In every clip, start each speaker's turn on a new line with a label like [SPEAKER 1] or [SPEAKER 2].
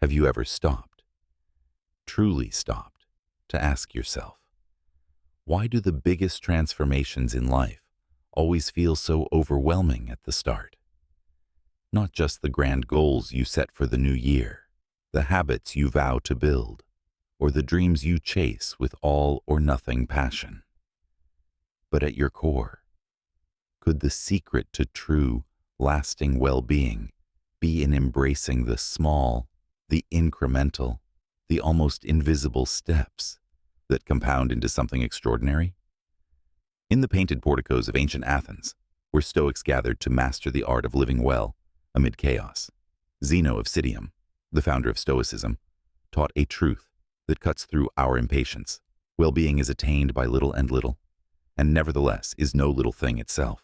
[SPEAKER 1] Have you ever stopped, truly stopped, to ask yourself, why do the biggest transformations in life always feel so overwhelming at the start? Not just the grand goals you set for the new year, the habits you vow to build, or the dreams you chase with all or nothing passion. But at your core, could the secret to true, lasting well-being be in embracing the small, the incremental, the almost invisible steps that compound into something extraordinary? In the painted porticos of ancient Athens, where Stoics gathered to master the art of living well amid chaos, Zeno of Citium, the founder of Stoicism, taught a truth that cuts through our impatience. Well-being is attained by little and little, and nevertheless is no little thing itself.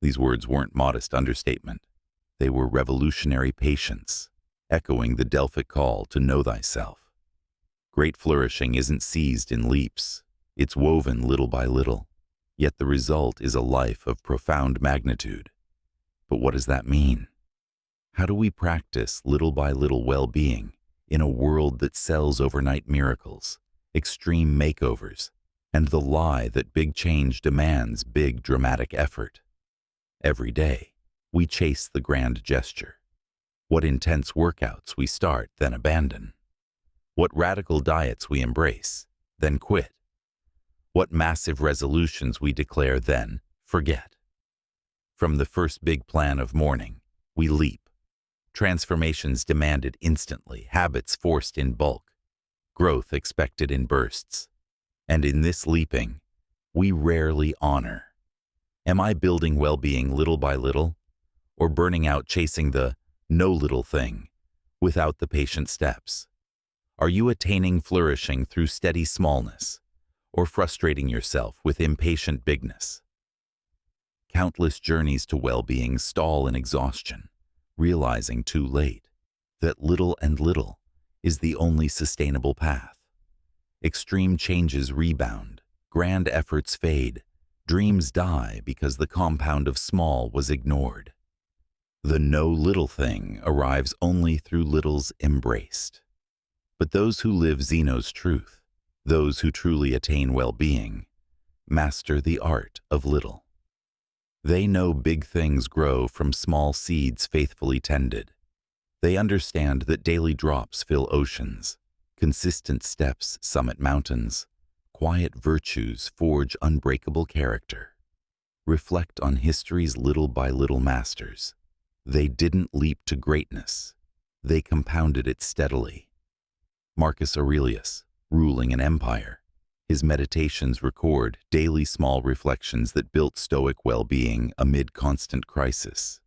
[SPEAKER 1] These words weren't modest understatement. They were revolutionary patience, echoing the Delphic call to know thyself. Great flourishing isn't seized in leaps. It's woven little by little, yet the result is a life of profound magnitude. But what does that mean? How do we practice little by little well-being in a world that sells overnight miracles, extreme makeovers, and the lie that big change demands big dramatic effort? Every day, we chase the grand gesture. What intense workouts we start, then abandon. What radical diets we embrace, then quit. What massive resolutions we declare, then forget. From the first big plan of morning, we leap. Transformations demanded instantly, habits forced in bulk, growth expected in bursts. And in this leaping, we rarely honor. Am I building well-being little by little, or burning out chasing the no little thing without the patient steps? Are you attaining flourishing through steady smallness, or frustrating yourself with impatient bigness? Countless journeys to well-being stall in exhaustion, realizing too late that little and little is the only sustainable path. Extreme changes rebound, grand efforts fade, dreams die because the compound of small was ignored. The no little thing arrives only through littles embraced. But those who live Zeno's truth, those who truly attain well-being, master the art of little. They know big things grow from small seeds faithfully tended. They understand that daily drops fill oceans, consistent steps summit mountains, quiet virtues forge unbreakable character. Reflect on history's little by little masters. They didn't leap to greatness. They compounded it steadily. Marcus Aurelius, ruling an empire, his meditations record daily small reflections that built Stoic well-being amid constant crisis.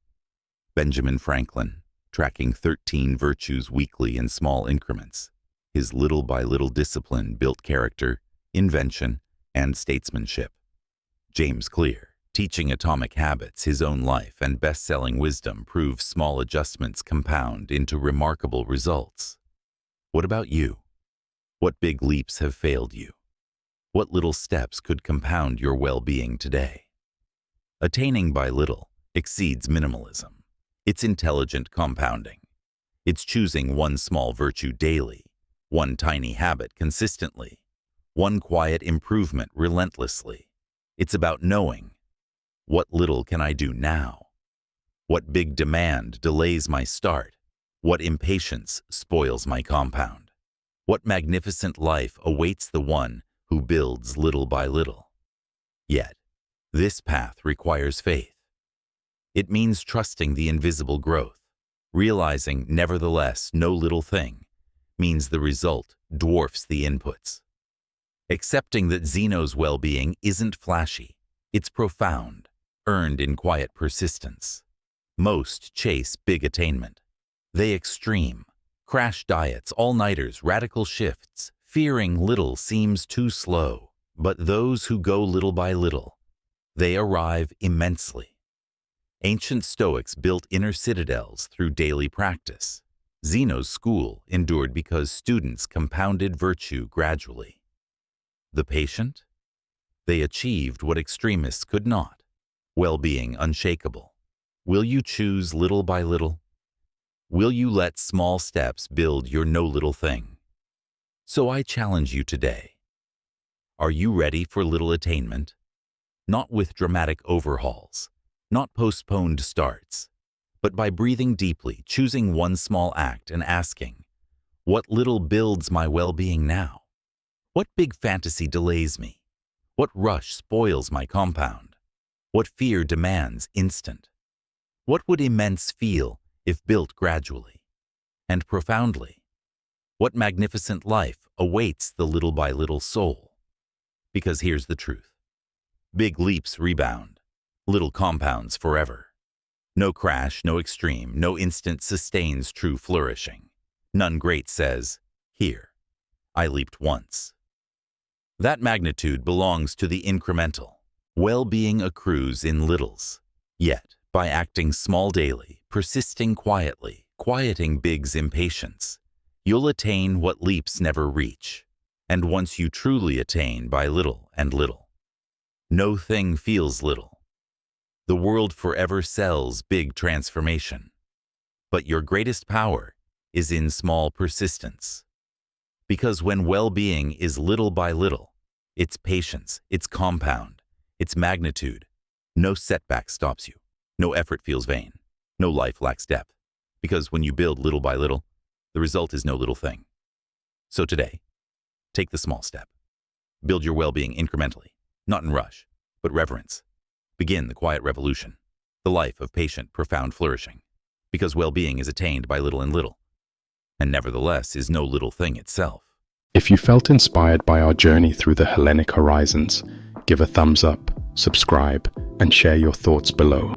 [SPEAKER 1] Benjamin Franklin, tracking 13 virtues weekly in small increments, his little by little discipline built character, invention, and statesmanship. James Clear, teaching atomic habits, his own life, and best-selling wisdom prove small adjustments compound into remarkable results. What about you? What big leaps have failed you? What little steps could compound your well-being today? Attaining by little exceeds minimalism. It's intelligent compounding. It's choosing one small virtue daily, one tiny habit consistently, one quiet improvement relentlessly. It's about knowing, what little can I do now? What big demand delays my start? What impatience spoils my compound? What magnificent life awaits the one who builds little by little? Yet, this path requires faith. It means trusting the invisible growth, realizing, nevertheless, no little thing means the result dwarfs the inputs. Accepting that Zeno's well-being isn't flashy, it's profound, earned in quiet persistence. Most chase big attainment. They extreme, crash diets, all-nighters, radical shifts, fearing little seems too slow. But those who go little by little, they arrive immensely. Ancient Stoics built inner citadels through daily practice. Zeno's school endured because students compounded virtue gradually. The patient? They achieved what extremists could not, well-being unshakable. Will you choose little by little? Will you let small steps build your no little thing? So I challenge you today. Are you ready for little attainment? Not with dramatic overhauls, not postponed starts, but by breathing deeply, choosing one small act and asking, what little builds my well-being now? What big fantasy delays me? What rush spoils my compound? What fear demands instant? What would immense feel if built gradually and profoundly? What magnificent life awaits the little by little soul? Because here's the truth. Big leaps rebound, little compounds forever. No crash, no extreme, no instant sustains true flourishing. None great says, here, I leaped once. That magnitude belongs to the incremental. Well-being accrues in littles. Yet, by acting small daily, persisting quietly, quieting big's impatience, you'll attain what leaps never reach. And once you truly attain by little and little, no thing feels little. The world forever sells big transformation. But your greatest power is in small persistence. Because when well-being is little by little, its patience, its compound, its magnitude, no setback stops you, no effort feels vain, no life lacks depth. Because when you build little by little, the result is no little thing. So today, take the small step. Build your well-being incrementally, not in rush, but reverence. Begin the quiet revolution, the life of patient, profound flourishing. Because well-being is attained by little and little, and nevertheless is no little thing itself.
[SPEAKER 2] If you felt inspired by our journey through the Hellenic horizons, give a thumbs up, subscribe, and share your thoughts below.